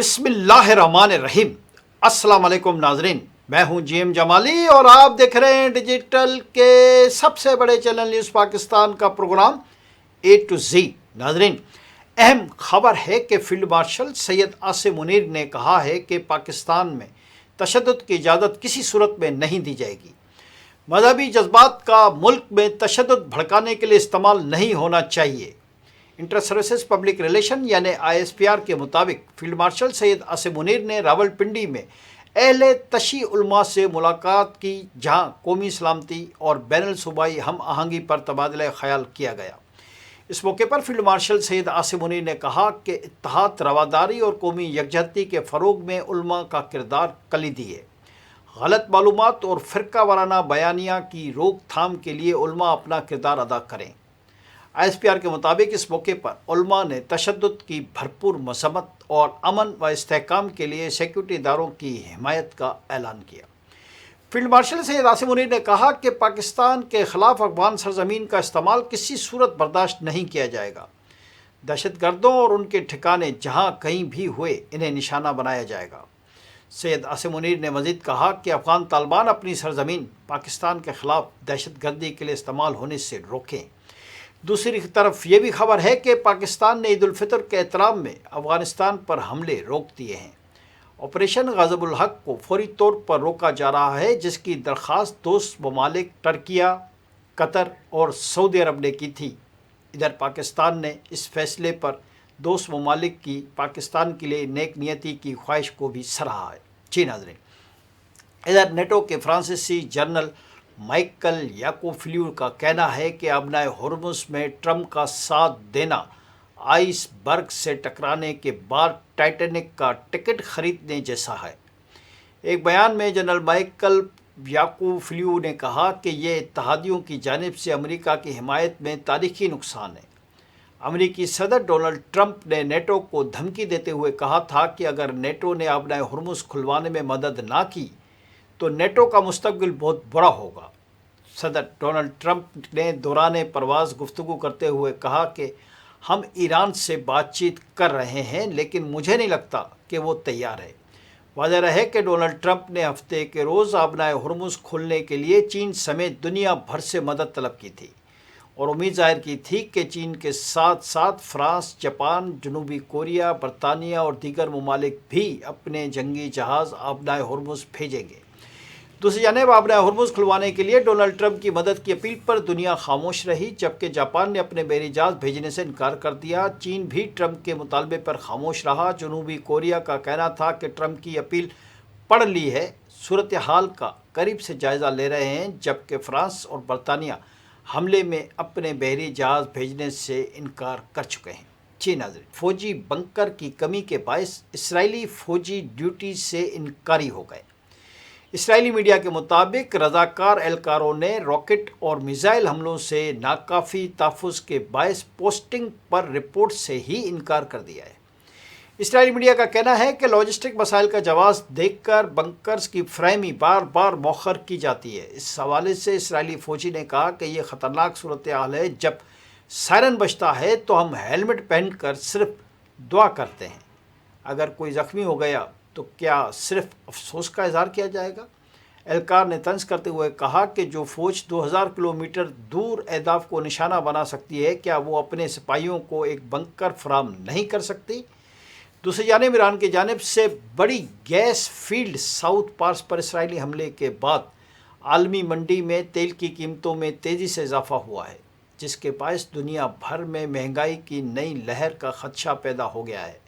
بسم اللہ الرحمن الرحیم۔ السلام علیکم ناظرین، میں ہوں جی ایم جمالی اور آپ دیکھ رہے ہیں ڈیجیٹل کے سب سے بڑے چینل نیوز پاکستان کا پروگرام اے ٹو زی۔ ناظرین، اہم خبر ہے کہ فیلڈ مارشل سید عاصم منیر نے کہا ہے کہ پاکستان میں تشدد کی اجازت کسی صورت میں نہیں دی جائے گی۔ مذہبی جذبات کا ملک میں تشدد بھڑکانے کے لیے استعمال نہیں ہونا چاہیے۔ انٹر سروسز پبلک ریلیشن یعنی ISPR کے مطابق فیلڈ مارشل سید عاصم منیر نے راولپنڈی میں اہل تشیع علماء سے ملاقات کی، جہاں قومی سلامتی اور بین الصوبائی ہم آہنگی پر تبادلہ خیال کیا گیا۔ اس موقع پر فیلڈ مارشل سید عاصم منیر نے کہا کہ اتحاد، رواداری اور قومی یکجہتی کے فروغ میں علماء کا کردار کلیدی ہے۔ غلط معلومات اور فرقہ وارانہ بیانیہ کی روک تھام کے لیے علماء اپنا کردار ادا کریں۔ ISPR کے مطابق اس موقع پر علماء نے تشدد کی بھرپور مذمت اور امن و استحکام کے لیے سیکورٹی اداروں کی حمایت کا اعلان کیا۔ فیلڈ مارشل سید عاصم منیر نے کہا کہ پاکستان کے خلاف افغان سرزمین کا استعمال کسی صورت برداشت نہیں کیا جائے گا۔ دہشت گردوں اور ان کے ٹھکانے جہاں کہیں بھی ہوئے انہیں نشانہ بنایا جائے گا۔ سید عاصم منیر نے مزید کہا کہ افغان طالبان اپنی سرزمین پاکستان کے خلاف دہشت گردی کے لیے استعمال ہونے سے روکیں۔ دوسری طرف یہ بھی خبر ہے کہ پاکستان نے عید الفطر کے احترام میں افغانستان پر حملے روک دیے ہیں۔ آپریشن غاضب الحق کو فوری طور پر روکا جا رہا ہے، جس کی درخواست دوست ممالک ترکیہ، قطر اور سعودی عرب نے کی تھی۔ ادھر پاکستان نے اس فیصلے پر دوست ممالک کی پاکستان کے لیے نیک نیتی کی خواہش کو بھی سراہا ہے۔ جی ناظرین، ادھر نیٹو کے فرانسیسی جنرل مائیکل یاکوفلیو کا کہنا ہے کہ ابنائے ہرمز میں ٹرمپ کا ساتھ دینا آئس برگ سے ٹکرانے کے بعد ٹائٹینک کا ٹکٹ خریدنے جیسا ہے۔ ایک بیان میں جنرل مائیکل یاکوفلیو نے کہا کہ یہ اتحادیوں کی جانب سے امریکہ کی حمایت میں تاریخی نقصان ہے۔ امریکی صدر ڈونلڈ ٹرمپ نے نیٹو کو دھمکی دیتے ہوئے کہا تھا کہ اگر نیٹو نے ابنائے ہرمز کھلوانے میں مدد نہ کی تو نیٹو کا مستقبل بہت برا ہوگا۔ صدر ڈونلڈ ٹرمپ نے دوران پرواز گفتگو کرتے ہوئے کہا کہ ہم ایران سے بات چیت کر رہے ہیں، لیکن مجھے نہیں لگتا کہ وہ تیار ہے۔ واضح رہے کہ ڈونلڈ ٹرمپ نے ہفتے کے روز ابنائے ہرمز کھولنے کے لیے چین سمیت دنیا بھر سے مدد طلب کی تھی اور امید ظاہر کی تھی کہ چین کے ساتھ ساتھ فرانس، جاپان، جنوبی کوریا، برطانیہ اور دیگر ممالک بھی اپنے جنگی جہاز ابنائے ہرمز بھیجیں گے۔ دوسری جانب ابنائے ہرمز کھلوانے کے لیے ڈونلڈ ٹرمپ کی مدد کی اپیل پر دنیا خاموش رہی، جبکہ جاپان نے اپنے بحری جہاز بھیجنے سے انکار کر دیا۔ چین بھی ٹرمپ کے مطالبے پر خاموش رہا۔ جنوبی کوریا کا کہنا تھا کہ ٹرمپ کی اپیل پڑھ لی ہے، صورتحال کا قریب سے جائزہ لے رہے ہیں، جبکہ فرانس اور برطانیہ حملے میں اپنے بحری جہاز بھیجنے سے انکار کر چکے ہیں۔ جی ناظرین، فوجی بنکر کی کمی کے باعث اسرائیلی فوجی ڈیوٹی سے انکاری ہو گئے۔ اسرائیلی میڈیا کے مطابق رضاکار اہلکاروں نے راکٹ اور میزائل حملوں سے ناکافی تحفظ کے باعث پوسٹنگ پر رپورٹ سے ہی انکار کر دیا ہے۔ اسرائیلی میڈیا کا کہنا ہے کہ لاجسٹک مسائل کا جواز دیکھ کر بنکرز کی فراہمی بار بار مؤخر کی جاتی ہے۔ اس حوالے سے اسرائیلی فوجی نے کہا کہ یہ خطرناک صورتحال ہے، جب سائرن بجتا ہے تو ہم ہیلمٹ پہن کر صرف دعا کرتے ہیں، اگر کوئی زخمی ہو گیا تو کیا صرف افسوس کا اظہار کیا جائے گا؟ اہلکار نے طنز کرتے ہوئے کہا کہ جو فوج 2000 کلومیٹر دور اہداف کو نشانہ بنا سکتی ہے، کیا وہ اپنے سپاہیوں کو ایک بنکر فراہم نہیں کر سکتی؟ دوسری جانب ایران کی جانب سے بڑی گیس فیلڈ ساؤتھ پارس پر اسرائیلی حملے کے بعد عالمی منڈی میں تیل کی قیمتوں میں تیزی سے اضافہ ہوا ہے، جس کے باعث دنیا بھر میں مہنگائی کی نئی لہر کا خدشہ پیدا ہو گیا ہے۔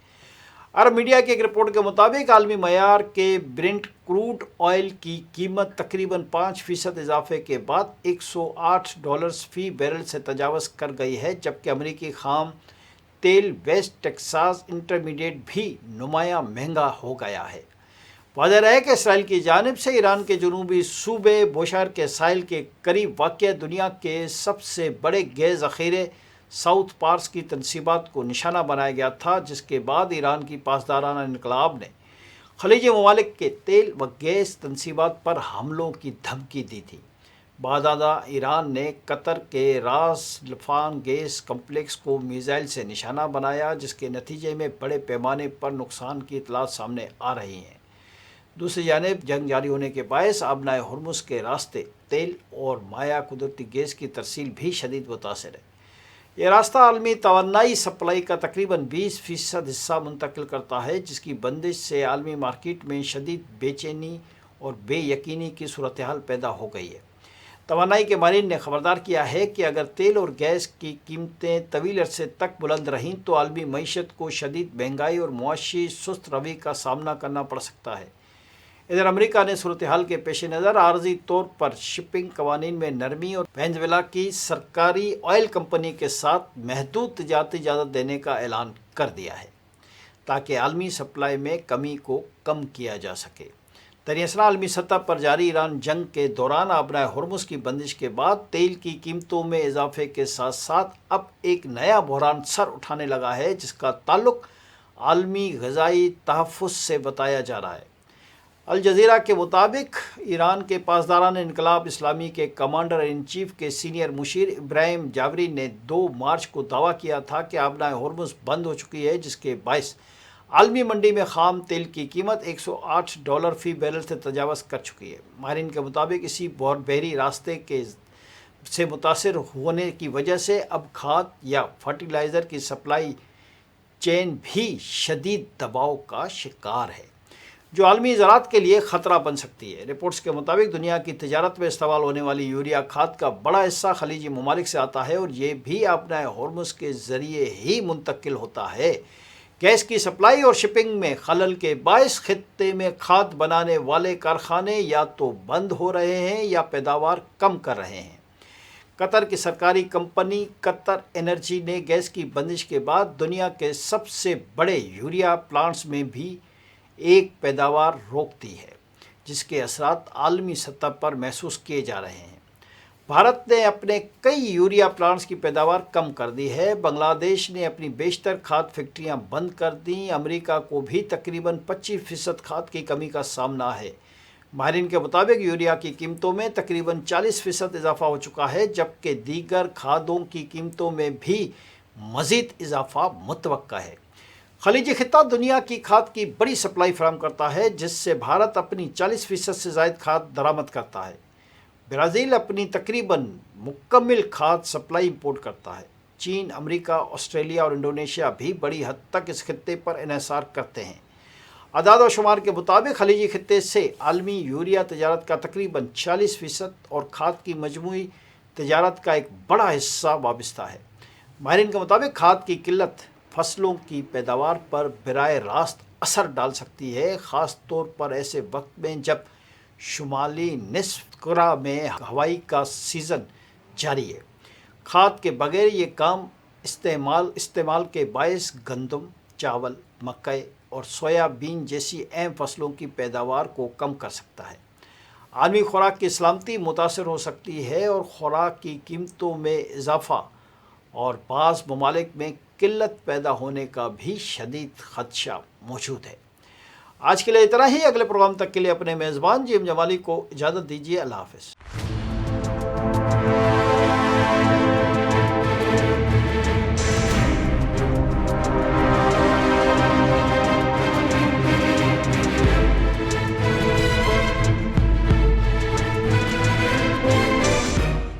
عرب میڈیا کی ایک رپورٹ کے مطابق عالمی معیار کے برنٹ کروڈ آئل کی قیمت تقریباً 5% اضافے کے بعد $108 فی بیرل سے تجاوز کر گئی ہے، جبکہ امریکی خام تیل ویسٹ ٹیکساس انٹرمیڈیٹ بھی نمایاں مہنگا ہو گیا ہے۔ واضح رہے کہ اسرائیل کی جانب سے ایران کے جنوبی صوبے بوشہر کے ساحل کے قریب واقع دنیا کے سب سے بڑے گیس ذخیرے ساؤتھ پارس کی تنصیبات کو نشانہ بنایا گیا تھا، جس کے بعد ایران کی پاسدارانہ انقلاب نے خلیجی ممالک کے تیل و گیس تنصیبات پر حملوں کی دھمکی دی تھی۔ بعدازاں ایران نے قطر کے راس لفان گیس کمپلیکس کو میزائل سے نشانہ بنایا، جس کے نتیجے میں بڑے پیمانے پر نقصان کی اطلاعات سامنے آ رہی ہیں۔ دوسری جانب جنگ جاری ہونے کے باعث آبنائے ہرمز کے راستے تیل اور مائع قدرتی گیس کی ترسیل بھی شدید متاثر ہے۔ یہ راستہ عالمی توانائی سپلائی کا تقریباً 20% حصہ منتقل کرتا ہے، جس کی بندش سے عالمی مارکیٹ میں شدید بے چینی اور بے یقینی کی صورتحال پیدا ہو گئی ہے۔ توانائی کے ماہرین نے خبردار کیا ہے کہ اگر تیل اور گیس کی قیمتیں طویل عرصے تک بلند رہیں تو عالمی معیشت کو شدید مہنگائی اور معاشی سست روی کا سامنا کرنا پڑ سکتا ہے۔ ادھر امریکہ نے صورتحال کے پیش نظر عارضی طور پر شپنگ قوانین میں نرمی اور وینزویلا کی سرکاری آئل کمپنی کے ساتھ محدود تجارتی اجازت دینے کا اعلان کر دیا ہے، تاکہ عالمی سپلائی میں کمی کو کم کیا جا سکے۔ دراصل عالمی سطح پر جاری ایران جنگ کے دوران آبنائے ہرمز کی بندش کے بعد تیل کی قیمتوں میں اضافے کے ساتھ ساتھ اب ایک نیا بحران سر اٹھانے لگا ہے، جس کا تعلق عالمی غذائی تحفظ سے بتایا جا رہا ہے۔ الجزیرہ کے مطابق ایران کے پاسداران انقلاب اسلامی کے کمانڈر ان چیف کے سینئر مشیر ابراہیم جاوری نے 2 مارچ کو دعویٰ کیا تھا کہ آبنائے ہرمز بند ہو چکی ہے، جس کے باعث عالمی منڈی میں خام تیل کی قیمت $108 فی بیرل سے تجاوز کر چکی ہے۔ ماہرین کے مطابق اسی بحری راستے سے متاثر ہونے کی وجہ سے اب کھاد یا فرٹیلائزر کی سپلائی چین بھی شدید دباؤ کا شکار ہے، جو عالمی زراعت کے لیے خطرہ بن سکتی ہے۔ رپورٹس کے مطابق دنیا کی تجارت میں استعمال ہونے والی یوریا کھاد کا بڑا حصہ خلیجی ممالک سے آتا ہے اور یہ بھی آبنائے ہرمز کے ذریعے ہی منتقل ہوتا ہے۔ گیس کی سپلائی اور شپنگ میں خلل کے باعث خطے میں کھاد بنانے والے کارخانے یا تو بند ہو رہے ہیں یا پیداوار کم کر رہے ہیں۔ قطر کی سرکاری کمپنی قطر انرجی نے گیس کی بندش کے بعد دنیا کے سب سے بڑے یوریا پلانٹس میں بھی ایک پیداوار روک دی ہے، جس کے اثرات عالمی سطح پر محسوس کیے جا رہے ہیں۔ بھارت نے اپنے کئی یوریا پلانٹس کی پیداوار کم کر دی ہے۔ بنگلہ دیش نے اپنی بیشتر کھاد فیکٹریاں بند کر دیں۔ امریکہ کو بھی تقریباً 25% کھاد کی کمی کا سامنا ہے۔ ماہرین کے مطابق یوریا کی قیمتوں میں تقریباً 40% اضافہ ہو چکا ہے، جبکہ دیگر کھادوں کی قیمتوں میں بھی مزید اضافہ متوقع ہے۔ خلیجی خطہ دنیا کی کھاد کی بڑی سپلائی فراہم کرتا ہے، جس سے بھارت اپنی 40% سے زائد کھاد درآمد کرتا ہے۔ برازیل اپنی تقریباً مکمل کھاد سپلائی امپورٹ کرتا ہے۔ چین، امریکہ، آسٹریلیا اور انڈونیشیا بھی بڑی حد تک اس خطے پر انحصار کرتے ہیں۔ اعداد و شمار کے مطابق خلیجی خطے سے عالمی یوریا تجارت کا تقریباً 40% اور کھاد کی مجموعی تجارت کا ایک بڑا حصہ وابستہ ہے۔ ماہرین کے مطابق کھاد کی قلت فصلوں کی پیداوار پر براہ راست اثر ڈال سکتی ہے، خاص طور پر ایسے وقت میں جب شمالی نصف کرہ میں ہوائی کا سیزن جاری ہے۔ کھاد کے بغیر یہ کام استعمال کے باعث گندم، چاول، مکئی اور سویا بین جیسی اہم فصلوں کی پیداوار کو کم کر سکتا ہے۔ عالمی خوراک کی سلامتی متاثر ہو سکتی ہے اور خوراک کی قیمتوں میں اضافہ اور بعض ممالک میں قلت پیدا ہونے کا بھی شدید خدشہ موجود ہے۔ آج کے لیے اتنا ہی۔ اگلے پروگرام تک کے لیے اپنے میزبان جیم جمالی کو اجازت دیجیے۔ اللہ حافظ۔